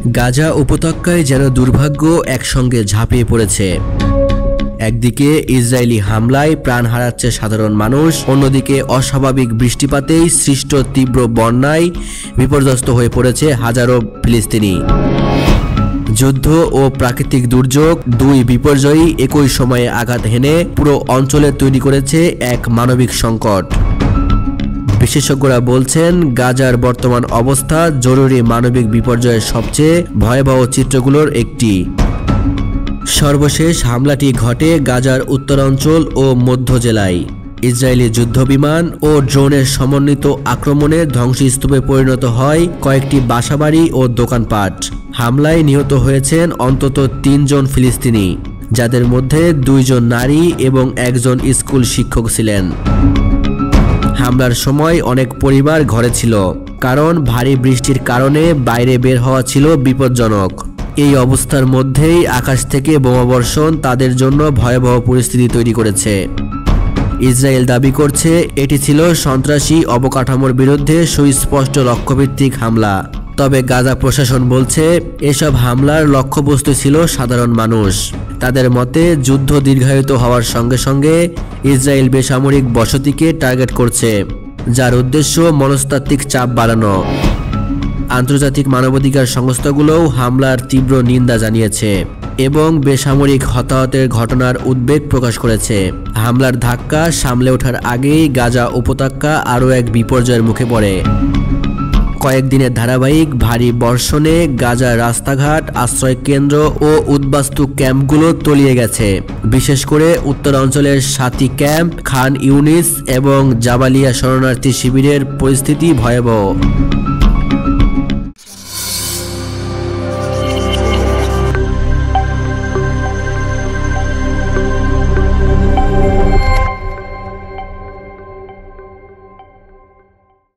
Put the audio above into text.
গাজা উপত্যকায় যেন দুর্ভাগ্য একসঙ্গে ঝাঁপিয়ে পড়েছে। একদিকে ইসরায়েলি হামলায় প্রাণ হারাচ্ছে সাধারণ মানুষ, অন্যদিকে অস্বাভাবিক বৃষ্টিপাতেই সৃষ্ট তীব্র বন্যায় বিপর্যস্ত হয়ে পড়েছে হাজারো ফিলিস্তিনি। যুদ্ধ ও প্রাকৃতিক দুর্যোগ দুই বিপর্যয়ই একই সময়ে আঘাত হেনে পুরো অঞ্চলে তৈরি করেছে এক মানবিক সংকট। বিশেষজ্ঞরা বলছেন, গাজার বর্তমান অবস্থা জরুরি মানবিক বিপর্যয়ের সবচেয়ে ভয়াবহ চিত্রগুলোর একটি। সর্বশেষ হামলাটি ঘটে গাজার উত্তরাঞ্চল ও মধ্য জেলায়। ইসরায়েলি যুদ্ধবিমান ও ড্রোনের সমন্বিত আক্রমণে ধ্বংসস্তূপে পরিণত হয় কয়েকটি বাসাবাড়ি ও দোকানপাট। হামলায় নিহত হয়েছেন অন্তত ৩ জন ফিলিস্তিনি, যাদের মধ্যে 2 জন নারী এবং 1 জন স্কুল শিক্ষক ছিলেন। হামলার সময় অনেক পরিবার ঘরে ছিল, কারণ ভারী বৃষ্টির কারণে বাইরে বের হওয়া ছিল বিপজ্জনক। এই অবস্থার মধ্যেই আকাশ থেকে বোমাবর্ষণ তাদের জন্য ভয়াবহ পরিস্থিতি তৈরি করেছে। ইসরায়েল দাবি করছে এটি ছিল সন্ত্রাসী অবকাঠামোর বিরুদ্ধে সুস্পষ্ট লক্ষ্যভিত্তিক হামলা। তবে গাজা প্রশাসন বলছে এসব হামলার লক্ষ্যবস্তু ছিল সাধারণ মানুষ। তাদের মতে, যুদ্ধ দীর্ঘায়িত হওয়ার সঙ্গে সঙ্গে ইসরায়েল বেসামরিক বসতিকে টার্গেট করছে, যার উদ্দেশ্য মনস্তাত্ত্বিক চাপ বাড়ানো। আন্তর্জাতিক মানবাধিকার সংস্থাগুলোও হামলার তীব্র নিন্দা জানিয়েছে এবং বেসামরিক হতাহতের ঘটনার উদ্বেগ প্রকাশ করেছে। হামলার ধাক্কা সামলে ওঠার আগেই গাজা উপত্যকা আরও এক বিপর্যয়ের মুখে পড়ে। কয়েকদিনের ধারাবাহিক ভারী বর্ষণে গাজার রাস্তাঘাট, আশ্রয়কেন্দ্র ও উদ্বাস্তু ক্যাম্পগুলো তলিয়ে গেছে। বিশেষ করে উত্তরাঞ্চলের সাতি ক্যাম্প, খান ইউনিস এবং জাবালিয়া শরণার্থী শিবিরের পরিস্থিতি ভয়াবহ।